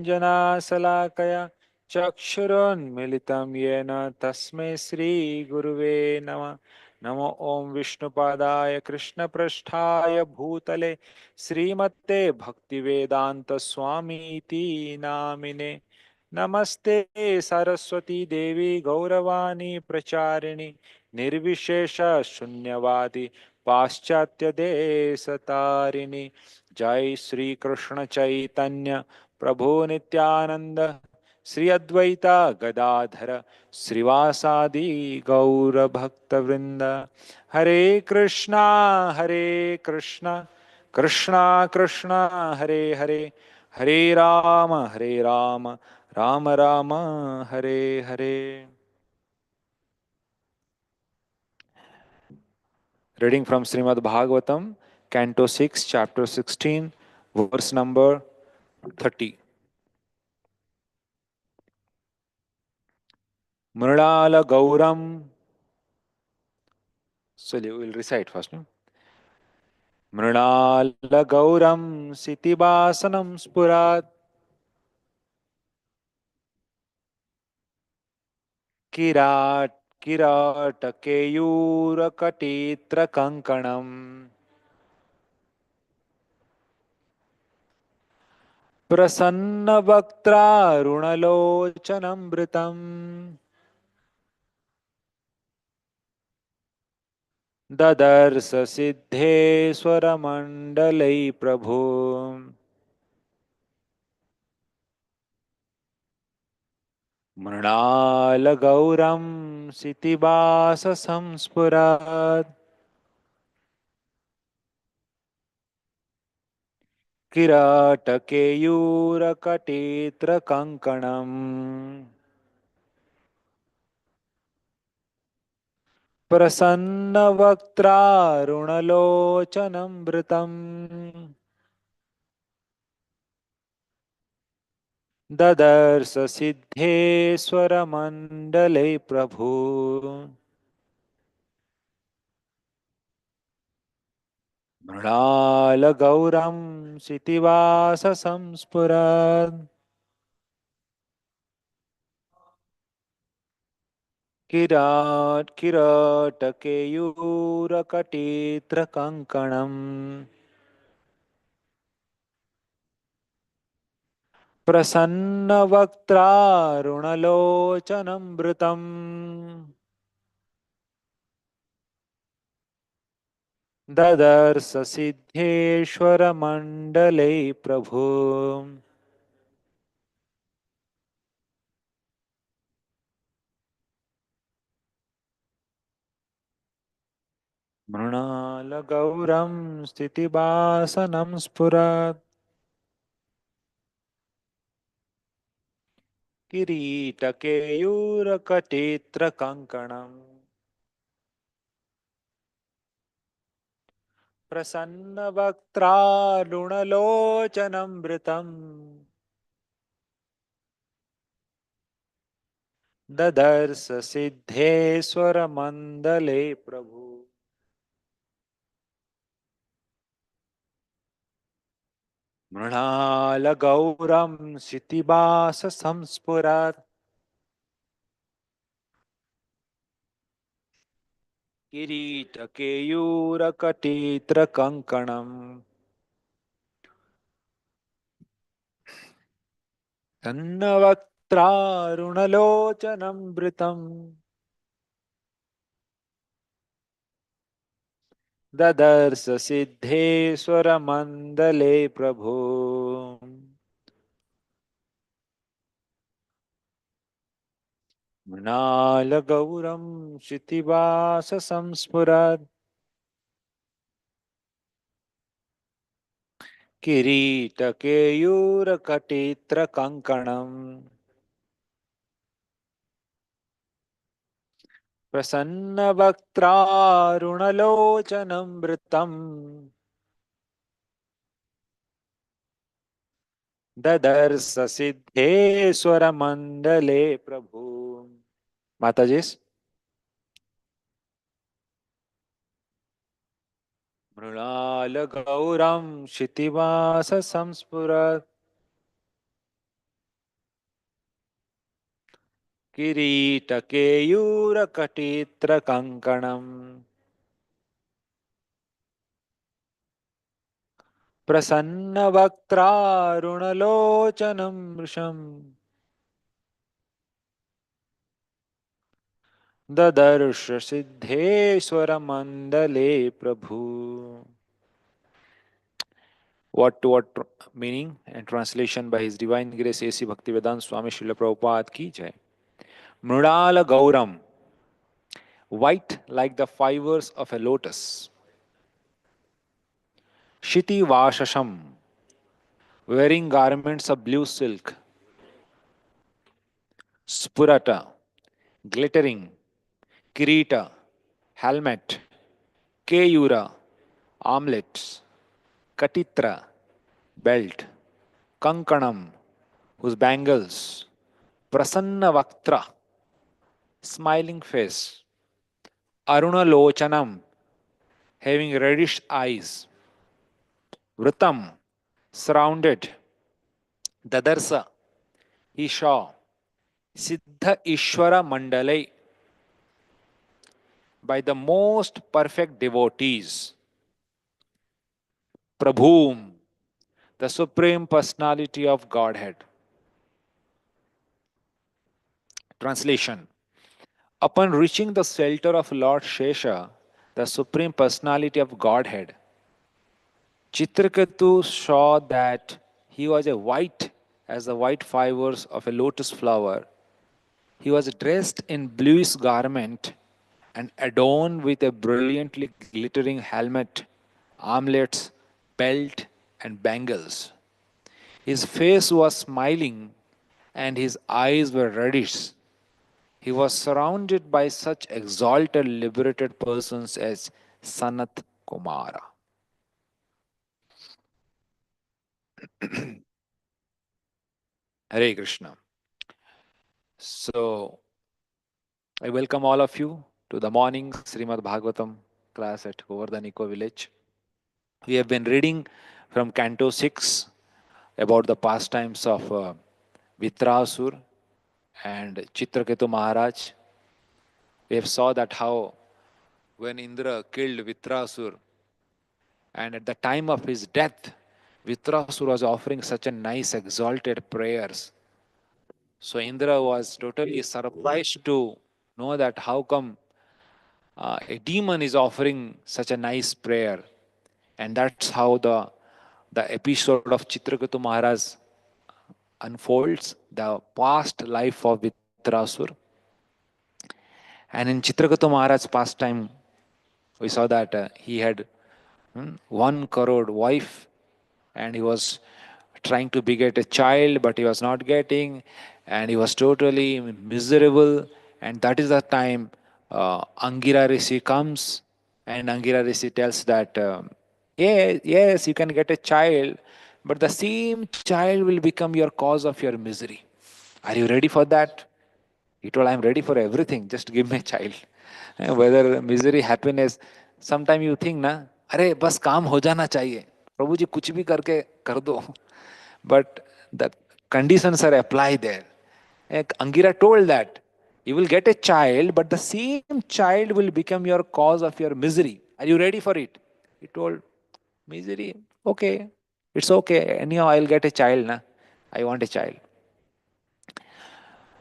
जनाशलाकया चक्षुरुन्मिलितं येन तस्मै श्रीगुरुवे नमः। नमो ॐ विष्णुपादाय कृष्णपृष्ठाय भूतले श्रीमते भक्तिवेदान्तस्वामीति नामिने। नमस्ते सरस्वती देवी गौरवाणी प्रचारिणि निर्विशेष शून्यवादी पाश्चात्य देशतारिणि। जय श्री कृष्ण चैतन्य प्रभु नित्यानंद श्री अद्वैता गदाधर श्रीवासादि गौर भक्त वृंद। हरे कृष्णा कृष्णा कृष्णा हरे हरे, हरे Ram Ram Ram Hare Hare. Reading from Srimad Bhagavatam, Canto 6, Chapter 16, verse number 30. Mrinala Gauram. So we will recite first. No? Mrinala Gauram Sitibasanam Spurat Kirat Kirat Keyura Katitra Kankanam Prasanna Bhaktra Runalochanamritam ददर्श सिद्धेश्वरमण्डलै प्रभु। मृणालगौरं सितिवाससंस्फुरत् किराटकेयूरकटेत्रकङ्कणम् प्रसन्नवक्त्रारुणलोचनमृतम् ददर्श सिद्धेश्वरमण्डले प्रभु। मृणालगौरं सितिवाससंस्फुरत् किराटकेयूरकटेत्रकङ्कणम् प्रसन्नवक्त्रारुणलोचनमृतम् ददर्श सिद्धेश्वरमण्डले प्रभु। मृणालगौरं स्थितिवासनं स्फुरत् किरीटकेयूरकटेत्रकङ्कणम् प्रसन्नवक्त्रारुणलोचनमृतम् ददर्श सिद्धेश्वरमण्डले प्रभु। मृणालगौरं क्षितिवाससंस्फुरत् किरीटकेयूरकटेत्रकङ्कणम् तन्नवक्त्रारुणलोचनमृतम् ददर्श सिद्धेश्वरमण्डले प्रभु। मृणालगौरं क्षितिवाससंस्फुरत् किरीटकेयूरकटेत्रकङ्कणम् प्रसन्नवक्त्रारुणलोचनमृतम् ददर्श सिद्धेश्वरमण्डले प्रभु। माताजी। मृणालगौरं क्षितिवाससंस्फुरत् किरीटकेयूरकटीत्रकङ्कणम् प्रसन्नवक्त्रारुणलोचनं मृषम् ददर्श सिद्धेश्वरमण्डले प्रभु. What meaning and translation by His Divine Grace A.C. Bhaktivedanta Swami Srila Prabhupada ki jai. Mrudala Gauram, white like the fibers of a lotus. Shiti Vashasham, wearing garments of blue silk. Spurata, glittering. Kirita, helmet. Keyura, armlets. Katitra, belt. Kankanam, whose bangles. Prasanna Vaktra, smiling face. Aruna Lochanam, having reddish eyes. Vritam, surrounded. Dadarsa, he saw. Siddha Ishvara Mandalai, by the most perfect devotees. Prabhum, the Supreme Personality of Godhead. Translation. Upon reaching the shelter of Lord Shesha, the Supreme Personality of Godhead, Chitraketu saw that he was a white as the white fibers of a lotus flower. He was dressed in bluish garment and adorned with a brilliantly glittering helmet, armlets, belt, and bangles. His face was smiling and his eyes were reddish. He was surrounded by such exalted, liberated persons as Sanat Kumara. Hare Krishna. So, I welcome all of you to the morning Srimad Bhagavatam class at Govardhan Village. We have been reading from Canto 6 about the pastimes of Vitrasur and Chitraketu Maharaj. We have saw that how when Indra killed Vitrasur and at the time of his death, Vitrasur was offering such a nice exalted prayers. So Indra was totally surprised to know that how come a demon is offering such a nice prayer. And that's how the episode of Chitraketu Maharaj unfolds, the past life of Vitrasur. And in Chitraketu Maharaj's pastime, we saw that he had 1 crore wife and he was trying to beget a child, but he was not getting, and he was totally miserable. And that is the time Angira Rishi comes, and Angira Rishi tells that, yes, you can get a child, but the same child will become your cause of your misery. Are you ready for that? He told, I'm ready for everything. Just give me a child. Whether misery, happiness, sometime you think, na, अरे बस काम हो जाना चाहिए. प्रभु जी कुछ भी करके कर दो. But the conditions are applied there. Angira told that you will get a child, but the same child will become your cause of your misery. Are you ready for it? He told, misery, okay, it's okay. Anyhow, I'll get a child. Na? I want a child.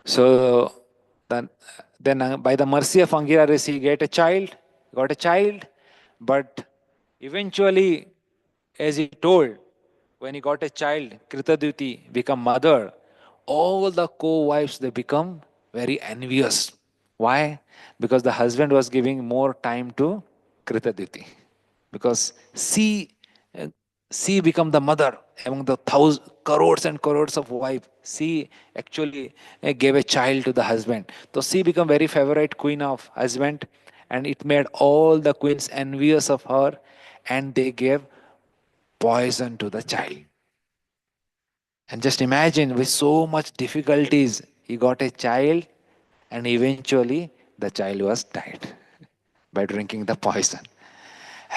So then by the mercy of Angira Rishi, he got a child, but eventually, as he told, when he got a child, Kritaduti become mother, all the co-wives, they become very envious. Why? Because the husband was giving more time to Kritaduti. Because uh, she become the mother among the crores and crores of wives. She actually gave a child to the husband. So she become very favorite queen of husband, and it made all the queens envious of her, and they gave poison to the child. And just imagine, with so much difficulties, he got a child, and eventually the child was died by drinking the poison.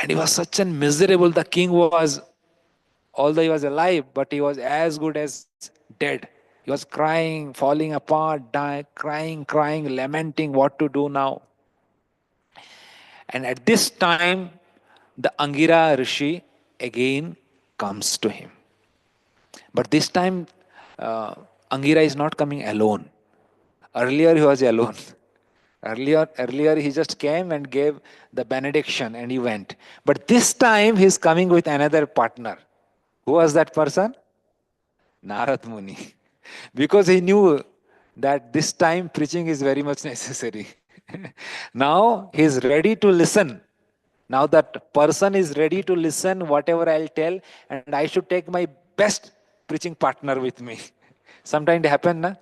And he was such a miserable. The king was, although he was alive, but he was as good as dead. He was crying, falling apart, crying, lamenting what to do now. And at this time, the Angira Rishi again comes to him. But this time, uh, Angira is not coming alone. Earlier, he was alone. Earlier, he just came and gave the benediction and he went. But this time, he's coming with another partner. Who was that person? Narad Muni. Because he knew that this time preaching is very much necessary. Now he is ready to listen. Now that person is ready to listen whatever I'll tell, and I should take my best preaching partner with me. Sometimes it happen, na?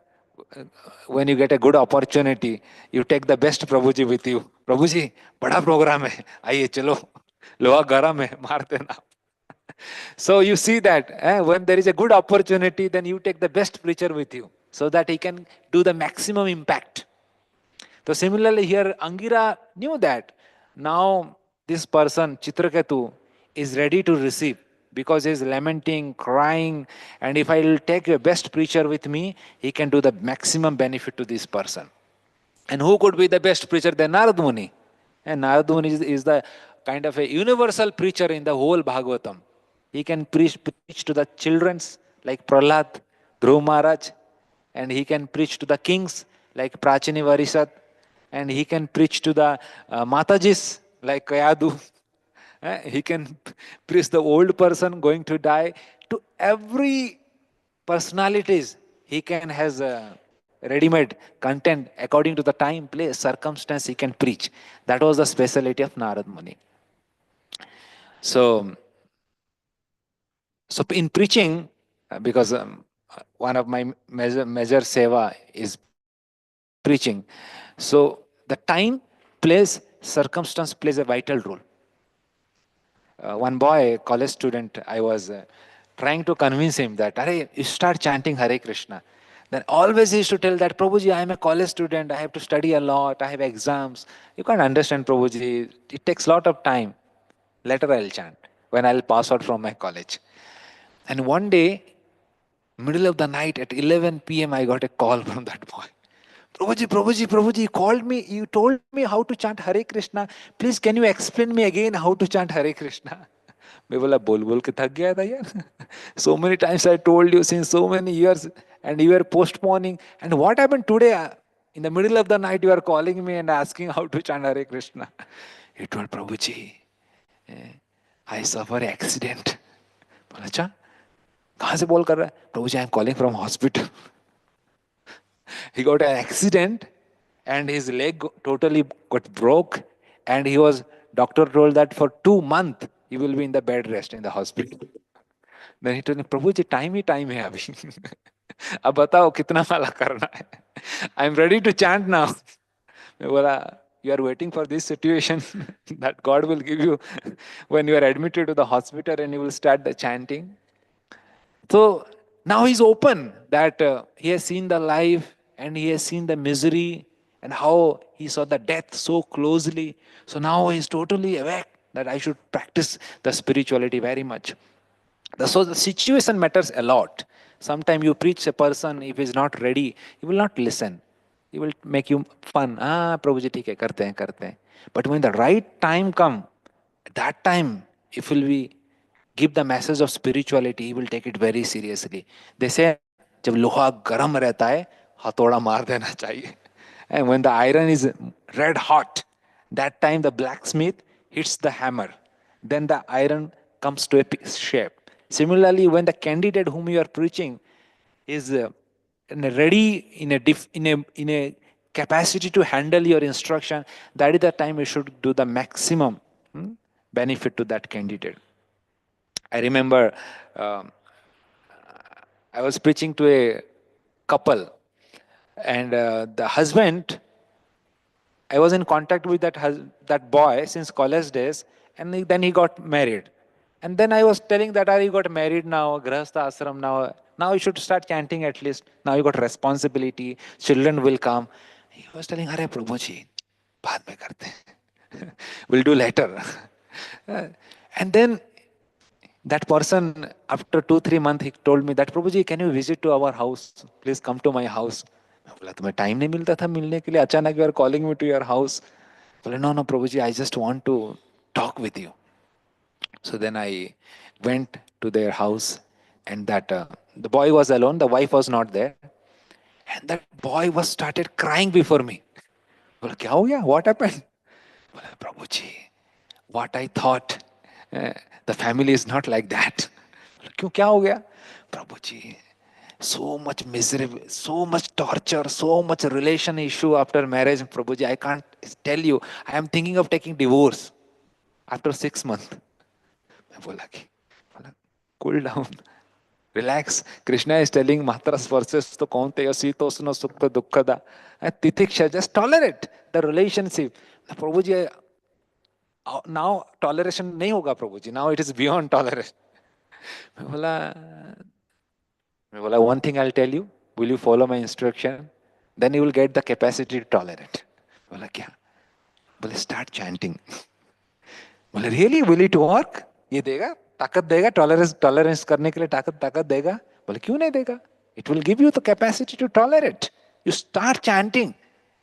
When you get a good opportunity, you take the best Prabhuji with you. Prabhuji, बड़ा program है, आइए चलो, लोहा गरम है, मारते ना. So you see that when there is a good opportunity, then you take the best preacher with you so that he can do the maximum impact. So similarly here, Angira knew that now this person, Chitraketu, is ready to receive because he is lamenting, crying, and if I will take a best preacher with me, he can do the maximum benefit to this person. And who could be the best preacher than Narad Muni? And Narad Muni is the kind of a universal preacher in the whole Bhagavatam. He can preach to the children's like Prahlad, Dhruv Maharaj, and he can preach to the kings like Prachini Varishat, and he can preach to the Matajis like Kayadu. He can preach the old person going to die. To every personalities, he can has a ready-made content according to the time, place, circumstance. He can preach. That was the specialty of Narad Muni. So, so in preaching, because one of my major seva is preaching. So the time, place, circumstance plays a vital role. One boy, college student, I was trying to convince him that, Are, you start chanting Hare Krishna. Then always he used to tell that, Prabhuji, I am a college student, I have to study a lot, I have exams. You can't understand, Prabhuji, it takes a lot of time. Later I'll chant, when I'll pass out from my college. And one day, middle of the night at 11 p.m., I got a call from that boy. Prabhuji, you called me, you told me how to chant Hare Krishna. Please, can you explain me again how to chant Hare Krishna? मैं बोला बोल बोल के थक गया था यार. So many times I told you since so many years and you were postponing. And what happened today? In the middle of the night you are calling me and asking how to chant Hare Krishna. He told Prabhuji, I suffer accident. बोला अच्छा कहाँ से बोल कर रहा है? Prabhuji, I am calling from hospital. He got an accident and his leg totally got broke, and he was doctor told that for 2 months he will be in the bed rest in the hospital. Then he told me, Prabhu ji time है अभी. अब बताओ कितना माला करना है. I am ready to chant now. मैं बोला you are waiting for this situation that God will give you when you are admitted to the hospital and you will start the chanting. So now he's open that he has seen the life and he has seen the misery and how he saw the death so closely. So now he's totally awake that I should practice the spirituality very much. So the situation matters a lot. Sometimes you preach a person, if he's not ready, he will not listen. He will make you fun. Prabhuji, ठीक है, करते हैं. But when the right time come, at that time, if will be give the message of spirituality, he will take it very seriously. They say, जब लोहा गरम रहता है, हथौड़ा मार देना चाहिए. And when the iron is red hot, that time the blacksmith hits the hammer. Then the iron comes to a shape. Similarly, when the candidate whom you are preaching is ready in a capacity to handle your instruction, that is the time you should do the maximum benefit to that candidate. I remember I was preaching to a couple, and the husband, I was in contact with that boy since college days, and then he got married. And then I was telling that, you got married now, Grahastha Ashram now you should start chanting at least. Now you got responsibility, children will come. He was telling, Arey Prabhuji, baad mein karte. We'll do later. And then That person, after 2-3 months, he told me that Prabhuji, can you visit to our house? Please come to my house. मैं बोला तुम्हें time नहीं मिलता था मिलने के लिए, अचानक you are calling me to your house. बोले नो नो प्रभुजी, I just want to talk with you. So then I went to their house, and that the boy was alone, the wife was not there, and that boy was started crying before me. बोला क्या हो गया? What happened? बोला प्रभु जी, what I thought, uh, the family is not like that. बोला, क्यों क्या हो गया? प्रभु जी, so much misery, so much torture, so much relation issue after marriage. Prabhu ji, I can't tell you. I am thinking of taking divorce after 6 months. मैं बोला कि cool down, relax. Krishna is telling matra verses to kaunte asitosna sukha dukkada. Titiksha, just tolerate the relationship. Prabhu ji, now toleration नहीं होगा प्रभु जी. Now it is beyond tolerance. मैं बोला one thing I'll tell you. Will you follow my instruction? Then you will get the capacity to tolerate. बोला क्या? बोले start chanting. बोले really, will it work? ये देगा ताकत देगा, टॉलरेंस करने के लिए ताकत देगा? बोले क्यों नहीं देगा? It will give you the capacity to tolerate. You start chanting,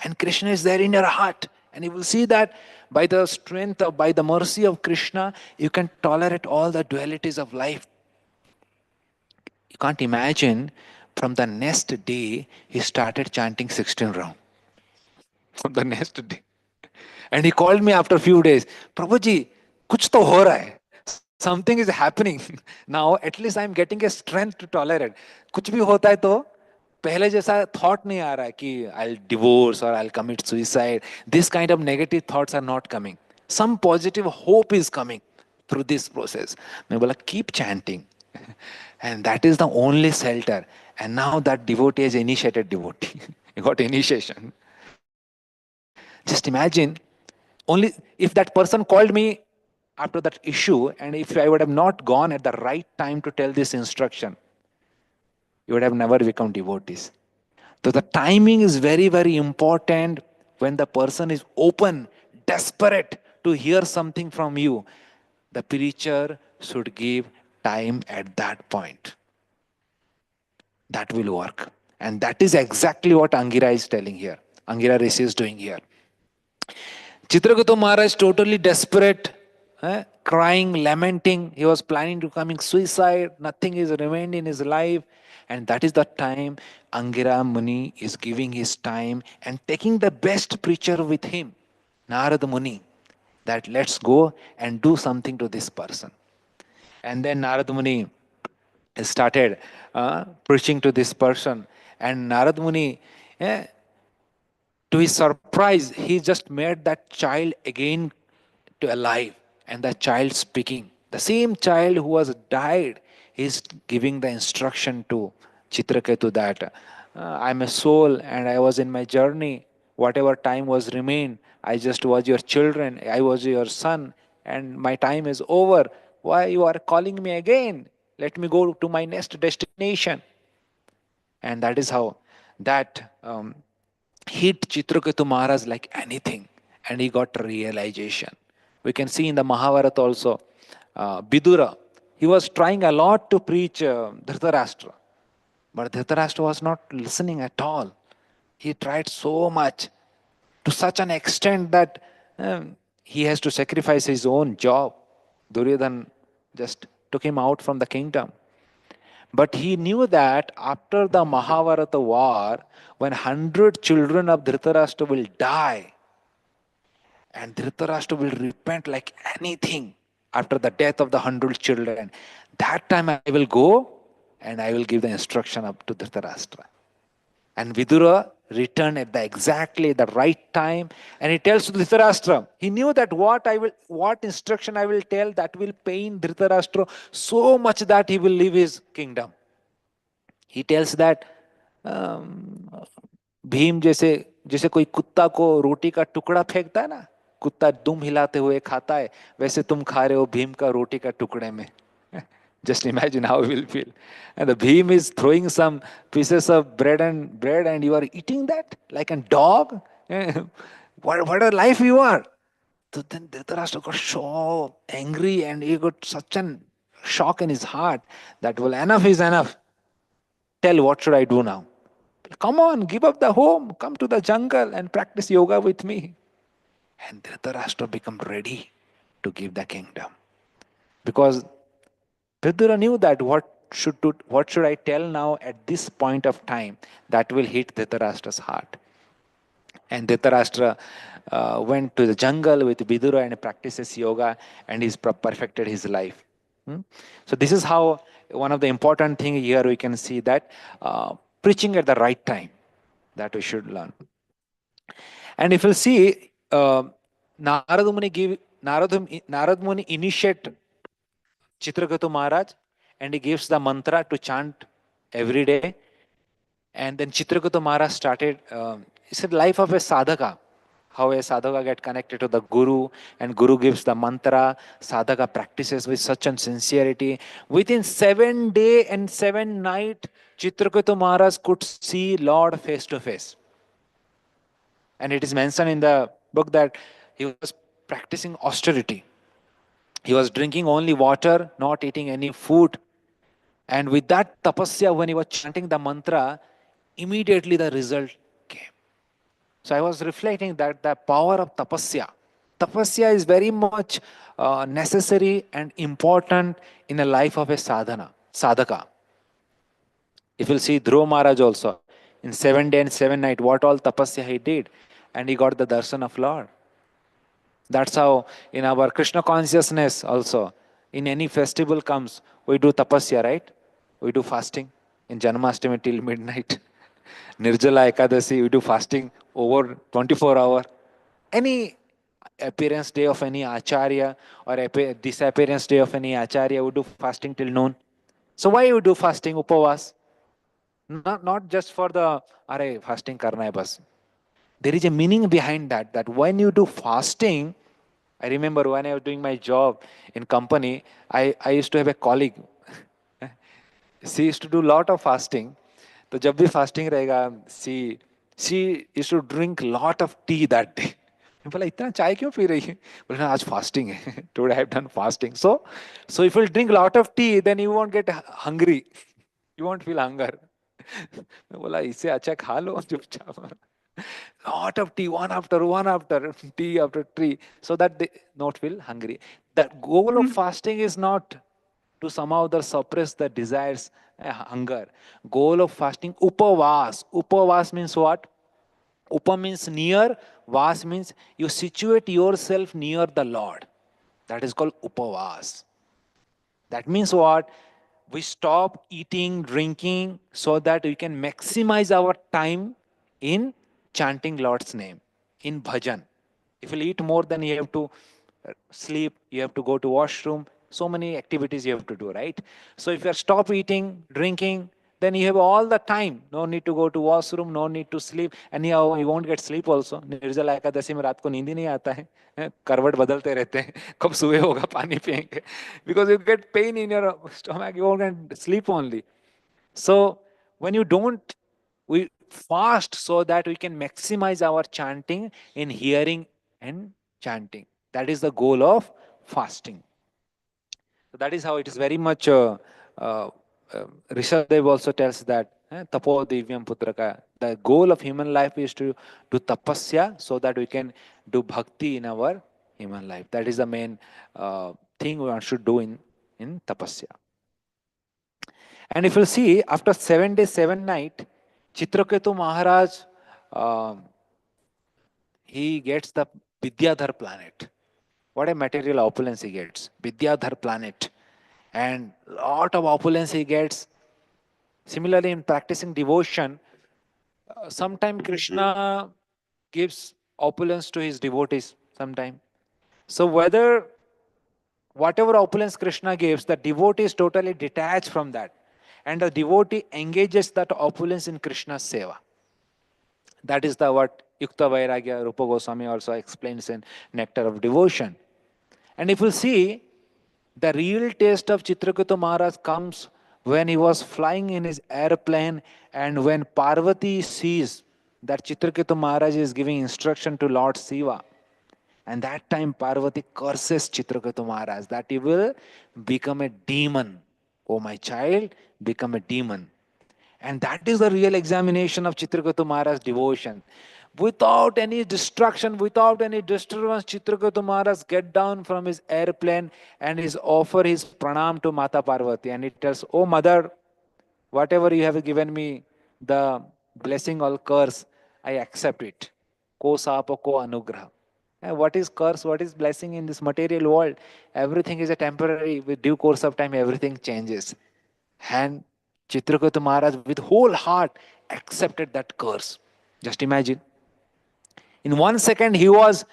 and Krishna is there in your heart, and you will see that by the strength of, by the mercy of Krishna, you can tolerate all the dualities of life. You can't imagine. From the next day, he started chanting 16 rounds. From the next day. And he called me after a few days. Prabhuji, kuch to ho raha hai. Something is happening. Now at least I am getting a strength to tolerate. कुछ भी होता है तो पहले जैसा thought नहीं आ रहा है कि I'll divorce or I'll commit suicide. This kind of negative thoughts are not coming. Some positive hope is coming through this process. मैं बोला keep chanting. And that is the only shelter. And now that devotee is initiated devotee. He got initiation. Just imagine, only if that person called me after that issue, and if I would have not gone at the right time to tell this instruction, you would have never become devotees. So the timing is very, very important. When the person is open, desperate to hear something from you, the preacher should give time at that point. That will work. And that is exactly what Angira is telling here. Angira Rishi is doing here. Chitraketu Maharaj totally desperate, crying, lamenting. He was planning to commit suicide. Nothing is remained in his life. And that is the time Angira Muni is giving his time and taking the best preacher with him, Narada Muni, that let's go and do something to this person. And then Narada Muni started preaching to this person. And Narada Muni, to his surprise, he just made that child again to alive, and the child speaking. The same child who was died is giving the instruction to Chitraketu that I'm a soul and I was in my journey. Whatever time was remained, I just was your children. I was your son, and my time is over. Why you are calling me again? Let me go to my next destination. And that is how that hit Chitraketu Maharaj like anything, and he got realization. We can see in the Mahabharata also, Vidura, he was trying a lot to preach Dhritarashtra, but Dhritarashtra was not listening at all. He tried so much, to such an extent that he has to sacrifice his own job. Duryodhan just took him out from the kingdom. But he knew that after the Mahabharata war, when 100 children of Dhritarashtra will die, and Dhritarashtra will repent like anything after the death of the 100 children, that time I will go and I will give the instruction up to Dhritarashtra. And Vidura returned at the exactly the right time, and he tells to Dhritarashtra, he knew that what instruction I will tell, that will pain Dhritarashtra so much that he will leave his kingdom. He tells that Bhim जैसे जैसे कोई कुत्ता को रोटी का टुकड़ा फेंकता है ना, कुत्ता दुम हिलाते हुए खाता है, वैसे तुम खा रहे हो भीम का रोटी का टुकड़े में. Just imagine how you will feel. And the Bhim is throwing some pieces of bread and you are eating that like a dog. What a life you are. So then Dhritarashtra got so angry and he got such an shock in his heart that, well, enough is enough. Tell, what should I do now? Come on, give up the home, come to the jungle and practice yoga with me. And Dhritarashtra become ready to give the kingdom. Because Vidura knew that what should I tell now at this point of time that will hit Dhritarashtra's heart. And Dhritarashtra went to the jungle with Vidura and practices yoga, and he's perfected his life. So this is how one of the important thing here we can see that preaching at the right time that we should learn. And if you see, Narad Muni initiate Chitraketu Maharaj, and he gives the mantra to chant every day. And then Chitraketu Maharaj started, it's a life of a sadhaka. How a sadhaka get connected to the guru, and guru gives the mantra, sadhaka practices with such a sincerity. Within 7 days and 7 nights, Chitraketu Maharaj could see Lord face to face. And it is mentioned in the book that he was practicing austerity. He was drinking only water, not eating any food. And with that tapasya, when he was chanting the mantra, immediately the result came. So I was reflecting that the power of tapasya. Tapasya is very much necessary and important in the life of a sadhaka. If you'll see Dhruva Maharaj also, in 7 days and 7 nights, what all tapasya he did, and he got the darshan of Lord. That's how in our Krishna consciousness also, in any festival comes, we do tapasya, right? We do fasting in Janmashtami till midnight. Nirjala Ekadasi, we do fasting over 24 hours. Any appearance day of any acharya or disappearance day of any acharya, we do fasting till noon. So why you do fasting, upavas? Not just for the, are fasting karna hai bas. There is a meaning behind that, that when you do fasting, I remember when I was doing my job in company, I used to have a colleague. She used to do lot of fasting. So जब भी fasting रहेगा, she used to drink lot of tea that day. मैं बोला इतना चाय क्यों P रही है? बोले ना आज fasting है. Today I have done fasting. So if you drink lot of tea, then you won't get hungry. You won't feel hunger. मैं बोला इससे अच्छा खा लो चुपचाप. Lot of tea, one after tea after tea, so that they not feel hungry. The goal of fasting is not to somehow suppress the desires, hunger. Goal of fasting, upavas. Upavas means what? Upa means near, vas means you situate yourself near the Lord. That is called upavas. That means what? We stop eating, drinking, so that we can maximize our time in chanting Lord's name, in bhajan. If you eat more, then you have to sleep, you have to go to washroom, so many activities you have to do, right? So if you stop eating, drinking, then you have all the time. No need to go to washroom, no need to sleep. And you won't get sleep also. Nirjala Ekadashi में रात को नींद ही नहीं आता है, करवट बदलते रहते हैं, कब सुबह होगा पानी पिएंगे. Because you get pain in your stomach, you won't sleep only. So when you don't, we fast so that we can maximize our chanting in hearing and chanting. That is the goal of fasting. So that is how it is very much. Rishabdev also tells that tapo divyam putraka. The goal of human life is to do tapasya so that we can do bhakti in our human life. That is the main thing we should do in tapasya. And if you see, after 7 days, 7 nights, Chitraketu Maharaj, he gets the Vidyadhar planet. What a material opulence he gets. Vidyadhar planet. And lot of opulence he gets. Similarly, in practicing devotion, sometimes Krishna gives opulence to his devotees sometime. So whatever opulence Krishna gives, the devotee is totally detached from that. And the devotee engages that opulence in Krishna's seva. That is what Yukta Vairagya Rupa Goswami also explains in Nectar of Devotion. And if you see, the real taste of Chitraketu Maharaj comes when he was flying in his airplane, and when Parvati sees that Chitraketu Maharaj is giving instruction to Lord Shiva, And that time Parvati curses Chitraketu Maharaj that he will become a demon. Oh my child, become a demon. And that is the real examination of Chitraketu Maharaj's devotion. Without any distraction, without any disturbance, Chitraketu Maharaj get down from his airplane and is offer his pranam to Mata Parvati. And he tells, "Oh mother, whatever you have given me, the blessing or curse, I accept it. Ko sapa ko anugraha." What is curse? What is blessing in this material world? Everything is a temporary. With due course of time, everything changes. And Chitraketu Maharaj, with whole heart, accepted that curse. Just imagine. In 1 second, he was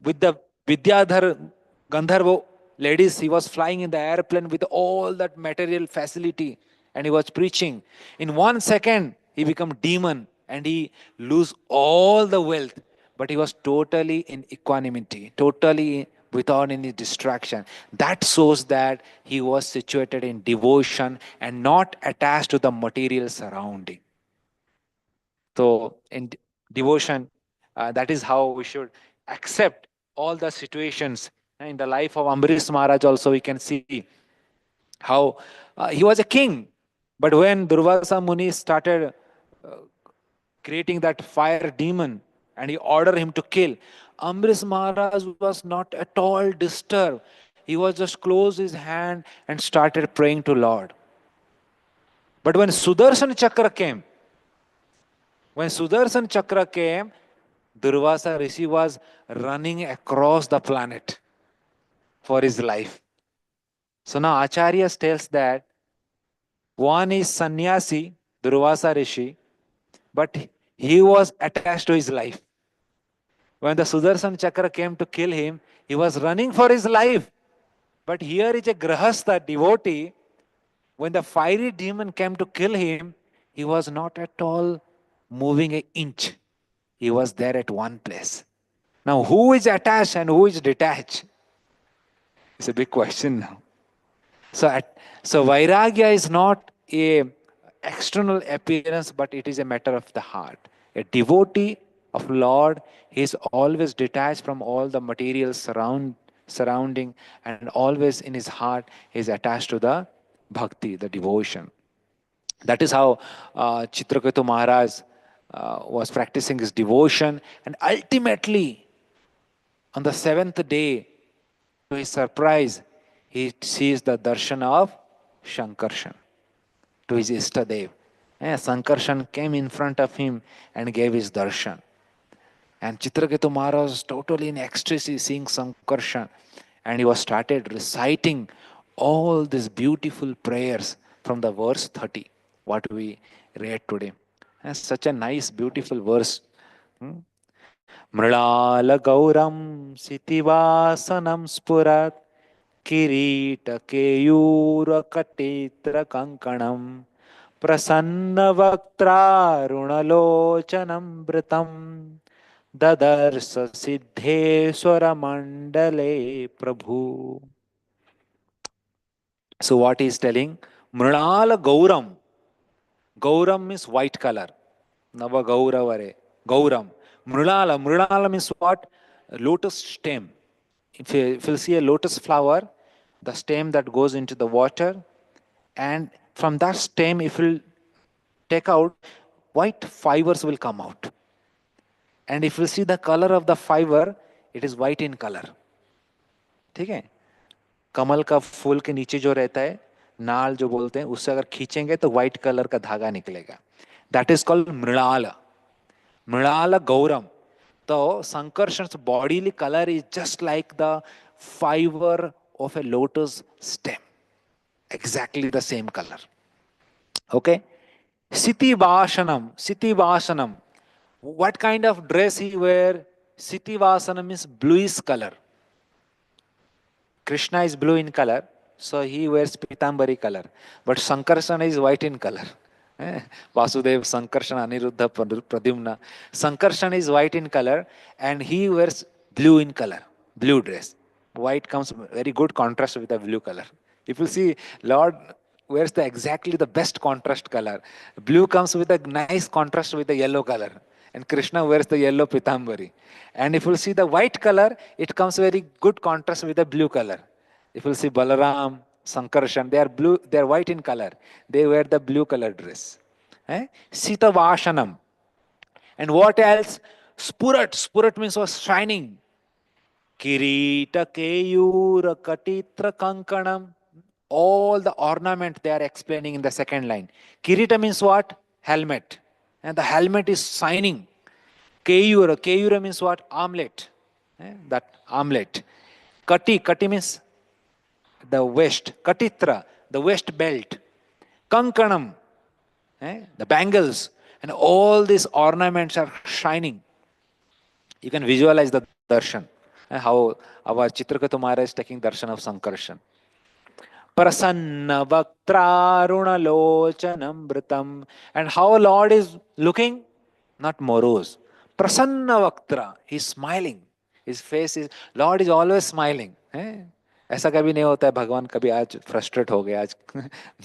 with the Vidyadhar Gandharva ladies. He was flying in the airplane with all that material facility, and he was preaching. In 1 second, he become demon and he lose all the wealth. But he was totally in equanimity, totally without any distraction. That shows that he was situated in devotion and not attached to the material surrounding. So, in devotion, that is how we should accept all the situations. In the life of Ambarish Maharaj, also, we can see how he was a king. But when Durvasa Muni started uh, creating that fire demon and he ordered him to kill, Ambarish Maharaj was not at all disturbed. He was just closed his hand and started praying to Lord. But when Sudarshan Chakra came, when Sudarshan Chakra came, Durvasa Rishi was running across the planet for his life. So now Acharya tells that one is sannyasi, Durvasa Rishi, but he was attached to his life. When the Sudarshan Chakra came to kill him, he was running for his life. But here is a grahastha devotee. When the fiery demon came to kill him, he was not at all moving an inch. He was there at one place. Now, who is attached and who is detached? It's a big question now. So Vairagya is not a external appearance, but it is a matter of the heart. A devotee of Lord, he is always detached from all the material surrounding, and always in his heart he is attached to the bhakti, the devotion. That is how Chitraketu Maharaj was practicing his devotion, and ultimately on the seventh day, to his surprise, he sees the darshan of Shankarshan to his Ishtadev. Sankarshan came in front of him and gave his darshan. And Chitraketu Maharaj was totally in ecstasy seeing Sankarshan. And he was started reciting all these beautiful prayers from the verse 30, what we read today. And such a nice, beautiful verse. Mridala Gauram Sitivasanam Spurat किरीटकेयूरकटेत्रकङ्कणं प्रसन्नवक्त्रारुणलोचनमृतं ददर्श सिद्धेश्वरमण्डले प्रभु. So what he is telling? Mrinala Gauram. Gauram means white color. Nava Gauravare. Gauram. Mrinala. Mrinala means what? Lotus stem. If you see a lotus flower, the stem that goes into the water, and from that stem, if you take out, white fibers will come out. And if you see the color of the fiber, it is white in color. ठीक है? कमल का फूल के नीचे जो रहता है, नाल जो बोलते हैं, उससे अगर खींचेंगे तो व्हाइट कलर का धागा निकलेगा. That is called Mrinal. Mrinal गौरम. So Sankarshan's bodily color is just like the fiber of a lotus stem. Exactly the same color. Okay? Siti Vasanam. Siti Vasanam. What kind of dress he wear? Siti Vasanam is bluish color. Krishna is blue in color, so he wears pitambari color. But Sankarshan is white in color. Vasudev, Sankarshan, Aniruddha, Pradyumna. Sankarshan is white in color and he wears blue in color, blue dress. White comes very good contrast with the blue color. If you see, Lord wears exactly the best contrast color. Blue comes with a nice contrast with the yellow color. and Krishna wears the yellow pitambari. And if you see the white color, it comes very good contrast with the blue color. If you see Balaram, Sankarshan, they are blue, they are white in color. They wear the blue color dress. Sita Vashanam. And what else? Spurat. Spurat means was shining. Kirita Keyura Katitra Kankanam. All the ornament they are explaining in the second line. Kirita means what? Helmet. And the helmet is shining. Keyura. Keyura means what? Armlet. That armlet. Kati means the waist. Katitra, the waist belt. Kankanam, the bangles. And all these ornaments are shining. You can visualize the darshan. How our Chitraketu Maharaj is taking darshan of Sankarshan. Prasanna Vaktraruna Lochanamritam. And how Lord is looking? Not morose. Prasanna Vaktra. He's smiling. His face is, Lord is always smiling. ऐसा कभी नहीं होता है भगवान कभी आज frustrate हो गए आज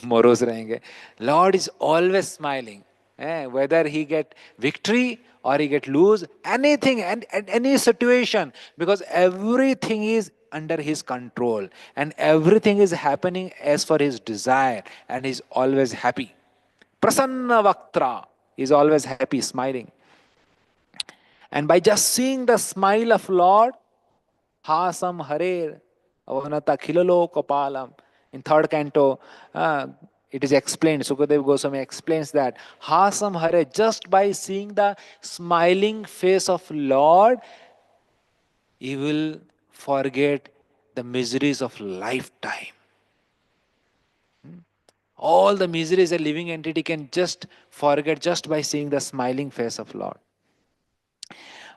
मोरोज रहेंगे. Lord is always smiling. Whether he get victory or he get lose, anything and any situation, because everything is under his control and everything is happening as for his desire, and he's always happy. Prasanna Vaktra is always happy, smiling. And by just seeing the smile of Lord, Hasam Harer Avanata Khilalo Kopalam, in third canto, it is explained, Sukadev Goswami explains that Hasam Hare, just by seeing the smiling face of Lord, he will forget the miseries of lifetime. All the miseries a living entity can just forget just by seeing the smiling face of Lord.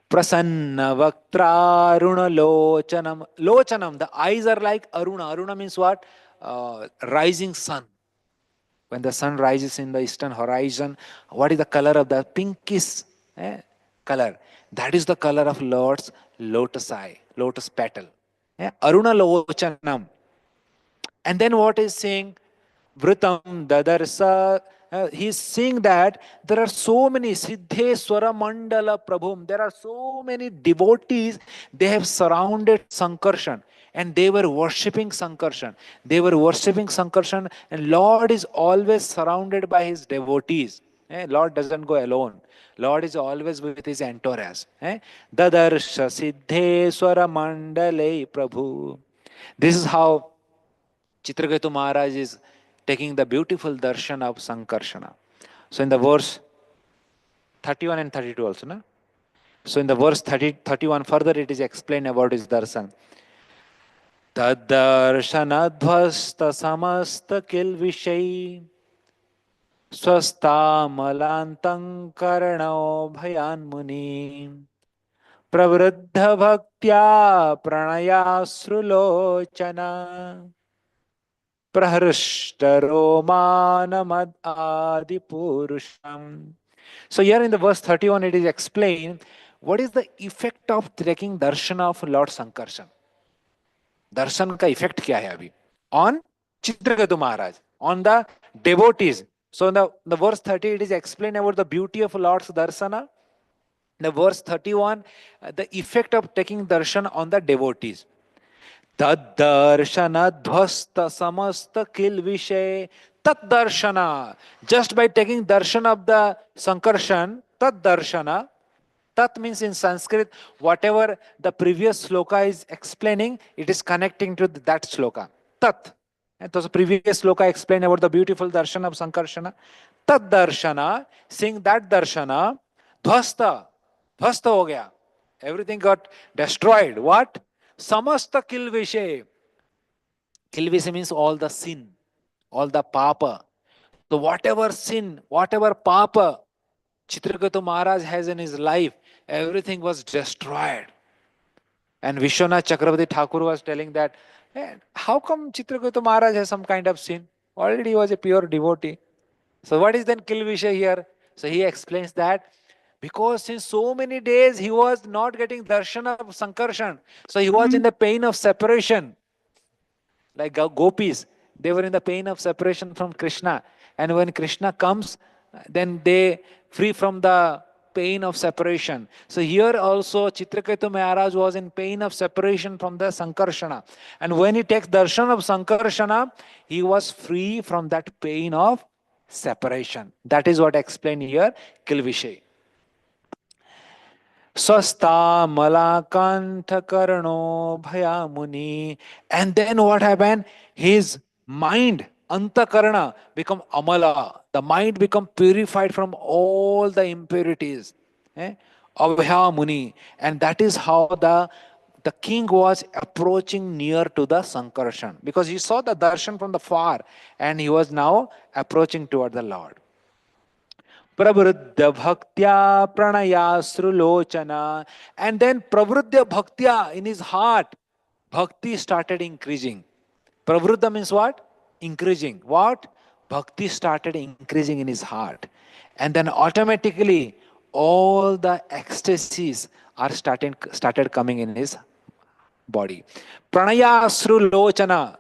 Prasanna Vaktraruna Lochanam. Lochanam, the eyes are like Aruna. Aruna means what? Rising sun. When the sun rises in the eastern horizon, what is the color of the pinkish color? That is the color of Lord's lotus eye, lotus petal. Aruna Lochanam. And then what is saying? Vritam Dadarsa. He's saying that there are so many Siddheswara Mandala Prabhum. There are so many devotees. They have surrounded Sankarshan and they were worshipping Sankarshan. They were worshipping Sankarshan, and Lord is always surrounded by his devotees. Lord doesn't go alone. Lord is always with his entourage. Dadarsha Siddheswara Mandale Prabhu. This is how Chitraketu Maharaj is taking the beautiful darshan of Sankarshana. So in the verse 31 and 32 also, no? So in the verse 31 further it is explained about his darshan. Taddarshanadhvasta samasta kilvishay swasta malantam karano bhayan muni pravruddha bhaktya pranayasrulochana Prahrishtaromanamad adipurusham. So here in the verse 31 it is explained what is the effect of taking darshan of Lord Sankarshan. Darshan ka effect kya hai abhi? On Chitraketu Maharaj, on the devotees. So in the verse 30 it is explained about the beauty of Lord's darshana. In the verse 31, the effect of taking darshan on the devotees. Taddarshana dhvasta samasta kil vishay. Taddarshana. Just by taking darshan of the Sankarshan, Taddarshana. Tat means in Sanskrit, whatever the previous sloka is explaining, it is connecting to that sloka. Tat. And so the previous sloka explained about the beautiful darshan of Sankarshana. Taddarshana. Seeing that darshana, dhvasta. Dhvasta ho gaya. Everything got destroyed. What? Samasta kilvishe. Kilvishe means all the sin, all the papa. So whatever sin, whatever papa Chitraketu Maharaj has in his life, everything was destroyed. And Vishwanath Chakravarti Thakur was telling that, hey, how come Chitraketu Maharaj has some kind of sin? Already he was a pure devotee. So what is then kilvishe here? So he explains that because since so many days he was not getting darshan of Sankarshan. So he was in the pain of separation. Like gopis, they were in the pain of separation from Krishna. And when Krishna comes, then they free from the pain of separation. So here also Chitraketu Maharaj was in pain of separation from the Sankarshana. And when he takes darshan of Sankarshana, he was free from that pain of separation. That is what explained here, Kilvishay. Swasta Malakantha Karno Bhaya Muni. And then what happened? His mind, Antakarana, become Amala. The mind become purified from all the impurities. Eh? Abhaya Muni. And that is how the king was approaching near to the Sankarshan. Because he saw the darshan from the far and he was now approaching toward the Lord. Pravruddha bhaktya pranayasrulochana. And then pravruddha bhaktya in his heart, bhakti started increasing. Pravruddha means what? Increasing. What? Bhakti started increasing in his heart. And then automatically all the ecstasies are started coming in his body. Pranayasru lochana.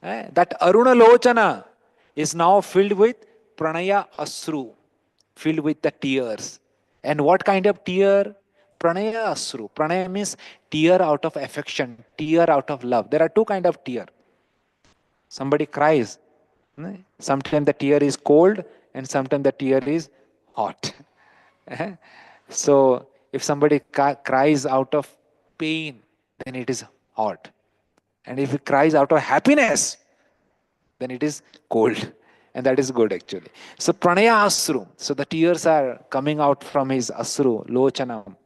That Aruna lochana is now filled with pranaya asru, filled with the tears. And what kind of tear? Pranaya asru. Pranaya means tear out of affection, tear out of love. There are two kind of tear. Somebody cries. Sometimes the tear is cold and sometimes the tear is hot. So if somebody cries out of pain, then it is hot. And if he cries out of happiness, then it is cold. And that is good actually. So pranaya asru. So the tears are coming out from his asru, lochanam.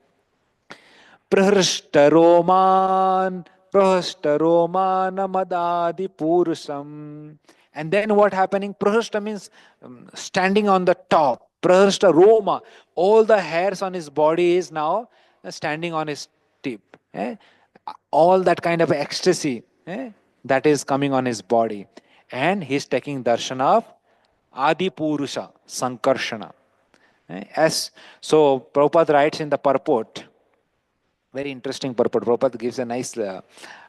Prahashtaroman, madadi purusham. And then what happening? Prahashta means standing on the top. Prahashta Roma. All the hairs on his body is now standing on his tip. All that kind of ecstasy that is coming on his body. And he's taking darshan of Adi Purusha, Sankarshana. So Prabhupada writes in the purport, very interesting purport. Prabhupada gives a nice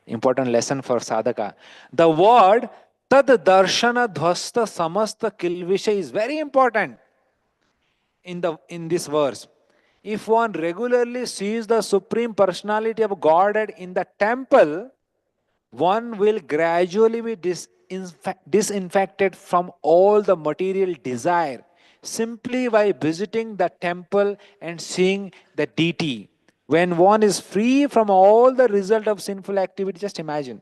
important lesson for sadhaka. The word tad darshana dhvasta samasta kilvisha is very important in this verse. If one regularly sees the Supreme Personality of Godhead in the temple, one will gradually be disinfected from all the material desire simply by visiting the temple and seeing the deity. When one is free from all the result of sinful activity, just imagine.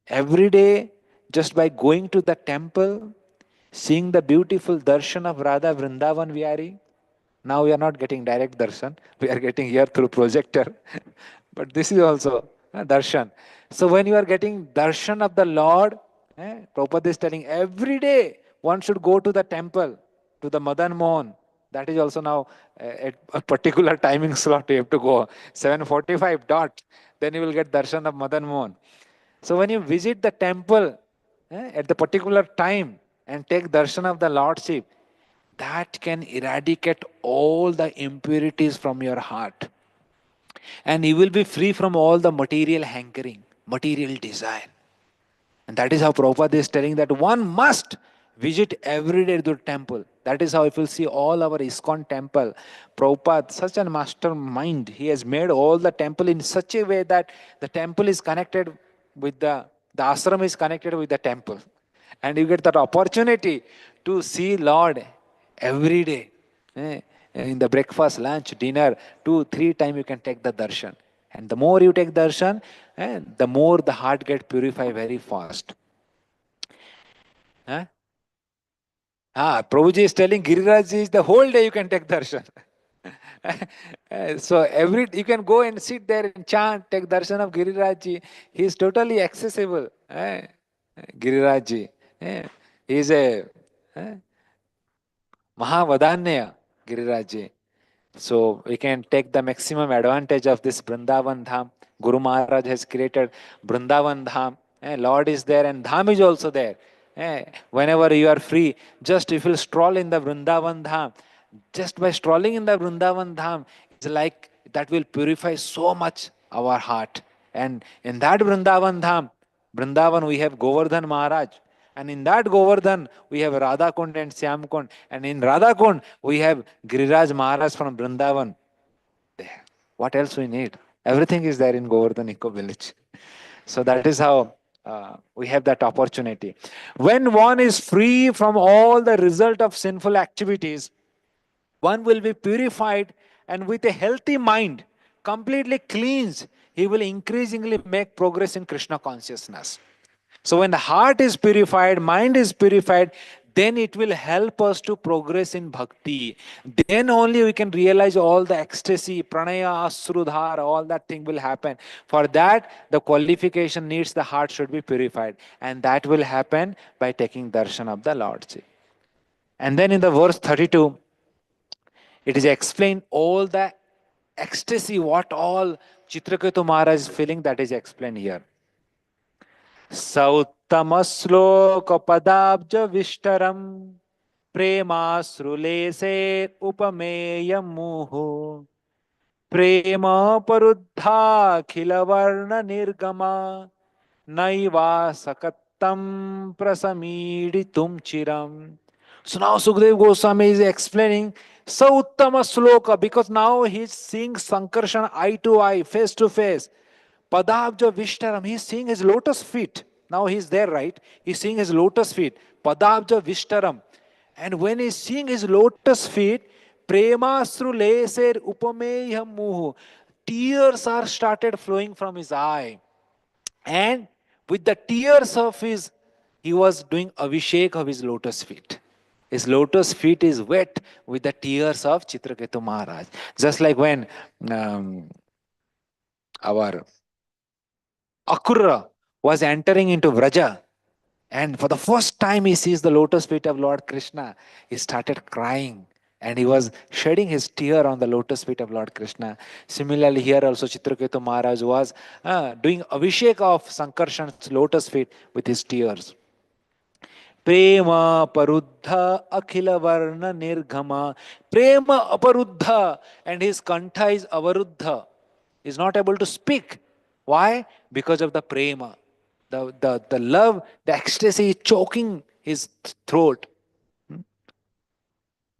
Every day, just by going to the temple, seeing the beautiful darshan of Radha Vrindavan Vihari. Now we are not getting direct darshan. We are getting here through projector. But this is also darshan. So when you are getting darshan of the Lord, Prabhupada is telling every day one should go to the temple, to the Madan Mohan. That is also now at a particular timing slot you have to go. 7:45 dot. Then you will get darshan of Madan Mohan. So when you visit the temple at the particular time and take darshan of the Lordship, that can eradicate all the impurities from your heart. And you will be free from all the material hankering, material desire. And that is how Prabhupada is telling that one must visit every day to the temple. That is how if you see all our ISKCON temple, Prabhupada, such a mastermind, he has made all the temple in such a way that the temple is connected with the ashram is connected with the temple. And you get that opportunity to see Lord every day. In the breakfast, lunch, dinner, 2-3 times you can take the darshan. And the more you take darshan, the more the heart gets purified very fast. Prabhuji is telling Giriraj is the whole day you can take darshan. So you can go and sit there and chant, take darshan of Giriraj. He is totally accessible. Giriraj. He is a Mahavadanya Giriraj. So we can take the maximum advantage of this Vrindavan Dham. Guru Maharaj has created Vrindavan Dham. Lord is there and Dham is also there. Whenever you are free, just if you stroll in the Vrindavan Dham, just by strolling in the Vrindavan Dham, it's like that will purify so much our heart. And in that Vrindavan Dham, Vrindavan we have Govardhan Maharaj. And in that Govardhan, we have Radha Kund and Syam Kund. And in Radha Kund, we have Giriraj Maharaj from Vrindavan. There. What else we need? Everything is there in Govardhan Eco Village. So that is how we have that opportunity. When one is free from all the result of sinful activities, one will be purified, and with a healthy mind, completely cleansed, he will increasingly make progress in Krishna consciousness. So when the heart is purified, mind is purified, then it will help us to progress in bhakti. Then only we can realize all the ecstasy, pranaya, asrudhar, all that thing will happen. For that, the qualification needs the heart should be purified. And that will happen by taking darshan of the Lord. And then in the verse 32, it is explained all the ecstasy, what all Chitraketu Maharaj is feeling, that is explained here. सौत्तमश्लोकपदाब्ज विष्टरम प्रेमाश्रुलेसे उपमेयमुहु प्रेम परुद्धाखिल वर्ण निर्गमा नैवासकत्तं प्रसमीडितुं चिरम. So now Sukdev Goswami is explaining Sauttama Sloka, because now he is seeing Sankarshan eye to eye, face to face. Padabja Vishtaram, he is seeing his lotus feet. Now he is there, right? He is seeing his lotus feet. Padabja Vishtaram. And when he is seeing his lotus feet, Premasru Leser Upameyam Muhu. Tears are started flowing from his eye. And with the tears of his, he was doing Abhishek of his lotus feet. His lotus feet is wet with the tears of Chitraketu Maharaj. Just like when our Akurra was entering into Vraja, and for the first time he sees the lotus feet of Lord Krishna, he started crying and he was shedding his tear on the lotus feet of Lord Krishna. Similarly, here also Chitraketu Maharaj was doing Abhishek of Sankarshan's lotus feet with his tears. Prema Paruddha Akhila Varna Nirgama. Prema Aparuddha, and his kantha is avaruddha. He is not able to speak. Why? Because of the prema. The love, the ecstasy is choking his throat.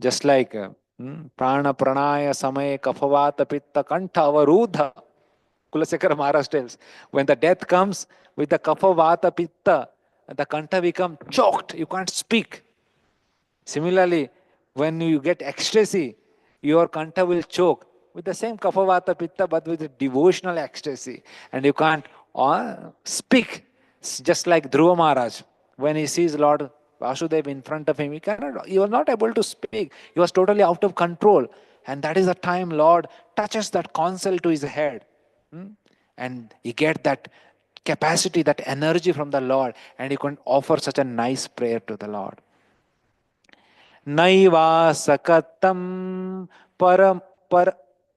Just like Prana Pranaya Samaya Kaphavata Pitta Kantha Avaruddha. Kulasekara Maharaj tells, when the death comes with the Kaphavata Pitta, the kantha become choked, you can't speak. Similarly, when you get ecstasy, your kantha will choke with the same kaphavata pitta, but with a devotional ecstasy, and you can't speak. Just like Dhruva Maharaj, when he sees Lord Vasudev in front of him, he was not able to speak. He was totally out of control, and that is the time Lord touches that console to his head, and he get that capacity, that energy from the Lord, and he can offer such a nice prayer to the Lord. Naiva sakatam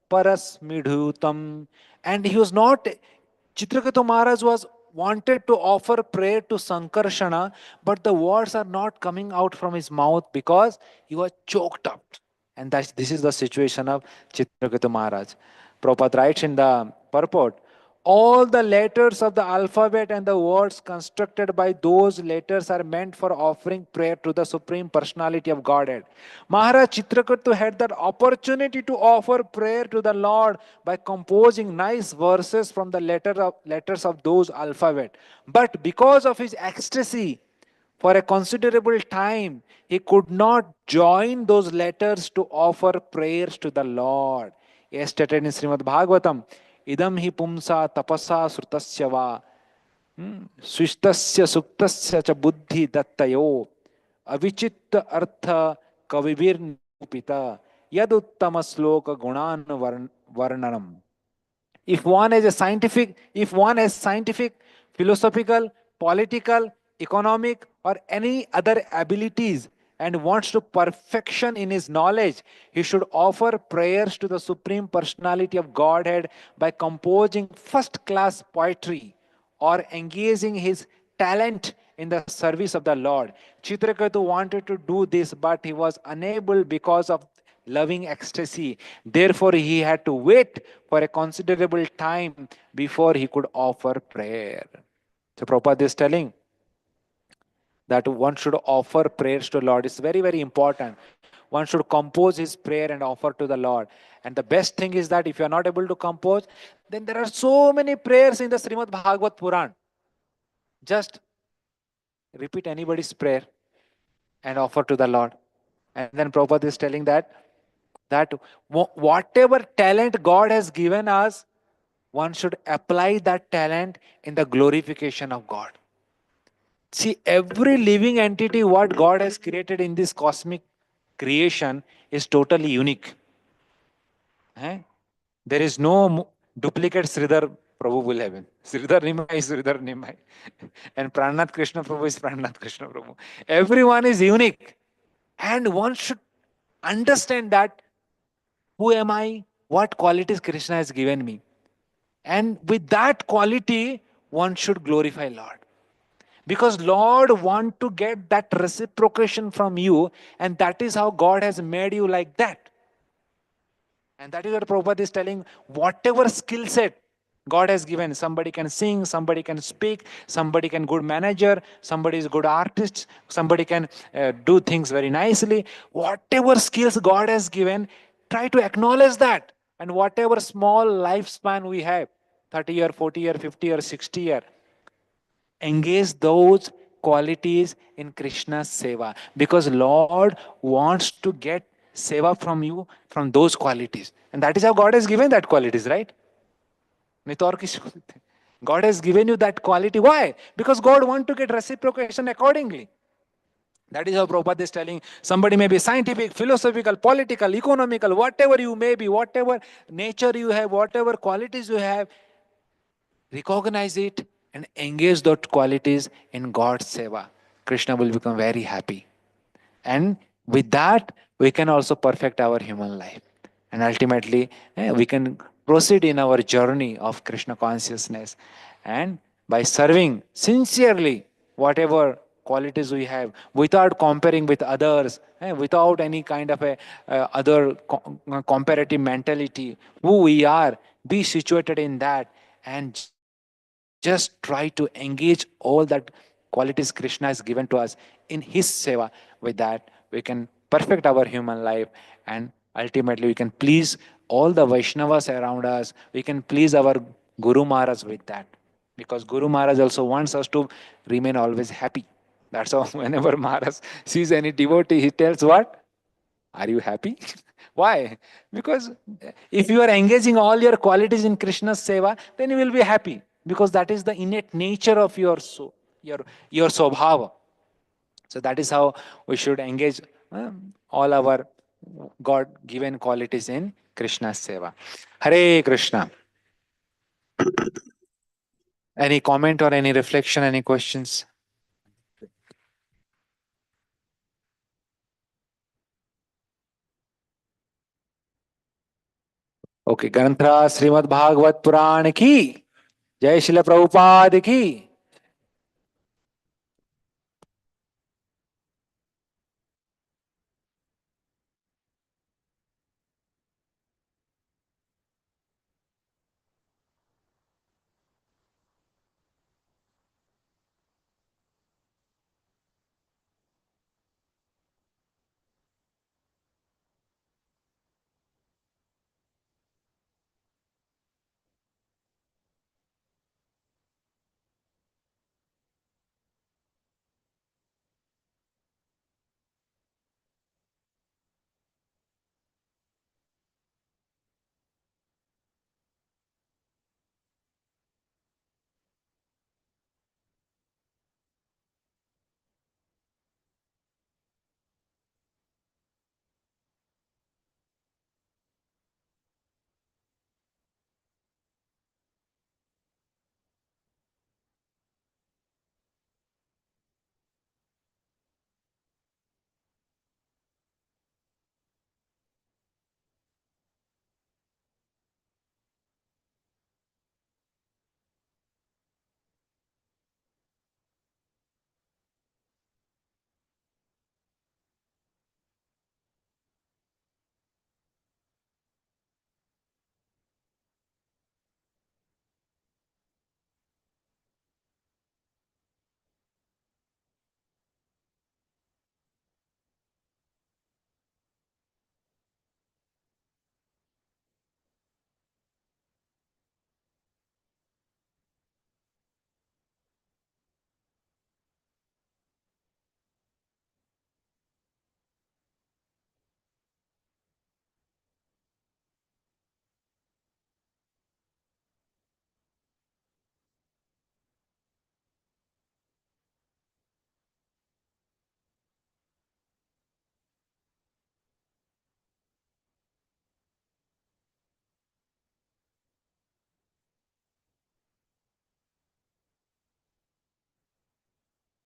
parasmidhutam. And he was not, Chitraketu Maharaj was wanted to offer prayer to Sankarshana, but the words are not coming out from his mouth because he was choked up. And this is the situation of Chitraketu Maharaj. Prabhupada writes in the purport, all the letters of the alphabet and the words constructed by those letters are meant for offering prayer to the Supreme Personality of Godhead. Maharaj Chitraketu had that opportunity to offer prayer to the Lord by composing nice verses from the letters of those alphabet. But because of his ecstasy, for a considerable time, he could not join those letters to offer prayers to the Lord. As stated in Srimad Bhagavatam, idam hi pumsa tapasa srutasya va swishtasya suktasya cha buddhi dattayo avichitta artha kavibir nupita yaduttama sloka gunan varnanam. If one has scientific, philosophical, political, economic, or any other abilities and wants to perfection in his knowledge, he should offer prayers to the Supreme Personality of Godhead by composing first-class poetry or engaging his talent in the service of the Lord. Chitraketu wanted to do this, but he was unable because of loving ecstasy. Therefore, he had to wait for a considerable time before he could offer prayer. So Prabhupada is telling, that one should offer prayers to Lord. It's very, very important. One should compose his prayer and offer to the Lord. And the best thing is that if you are not able to compose, then there are so many prayers in the Srimad Bhagavat Puran. Just repeat anybody's prayer and offer to the Lord. And then Prabhupada is telling that whatever talent God has given us, one should apply that talent in the glorification of God. See, every living entity what God has created in this cosmic creation is totally unique. Eh? There is no duplicate Sridhar Prabhu will have. Sridhar Nimai is Sridhar Nimai. And Pranath Krishna Prabhu is Pranath Krishna Prabhu. Everyone is unique. And one should understand that who am I? What qualities Krishna has given me? And with that quality, one should glorify Lord. Because Lord want to get that reciprocation from you, and that is how God has made you like that. And that is what Prabhupada is telling. Whatever skill set God has given, somebody can sing, somebody can speak, somebody can good manager, somebody is good artist, somebody can do things very nicely. Whatever skills God has given, try to acknowledge that. And whatever small lifespan we have, 30 year, 40 year, 50 year, 60 year, engage those qualities in Krishna's seva, because Lord wants to get seva from you from those qualities, and that is how God has given that qualities, right? नहीं तो और किसी को देते हैं. God has given you that quality. Why? Because God wants to get reciprocation accordingly. That is how Prabhupada is telling. Somebody may be scientific, philosophical, political, economical, whatever you may be, whatever nature you have, whatever qualities you have, recognize it and engage those qualities in God's seva. Krishna will become very happy. And with that, we can also perfect our human life. And ultimately, we can proceed in our journey of Krishna consciousness. And by serving sincerely whatever qualities we have, without comparing with others, without any kind of a other comparative mentality, who we are, be situated in that, and just try to engage all that qualities Krishna has given to us in His seva. With that, we can perfect our human life, and ultimately we can please all the Vaishnavas around us. We can please our Guru Maharaj with that. Because Guru Maharaj also wants us to remain always happy. That's how whenever Maharaj sees any devotee, he tells what? Are you happy? Why? Because if you are engaging all your qualities in Krishna's seva, then you will be happy. Because that is the innate nature of your your swabhava. So that is how we should engage all our God-given qualities in Krishna's seva. Hare Krishna. Any comment or any reflection, any questions? Okay, Granthra Srimad Bhagavat Puran ki. Jai Shila Prabhupada ki.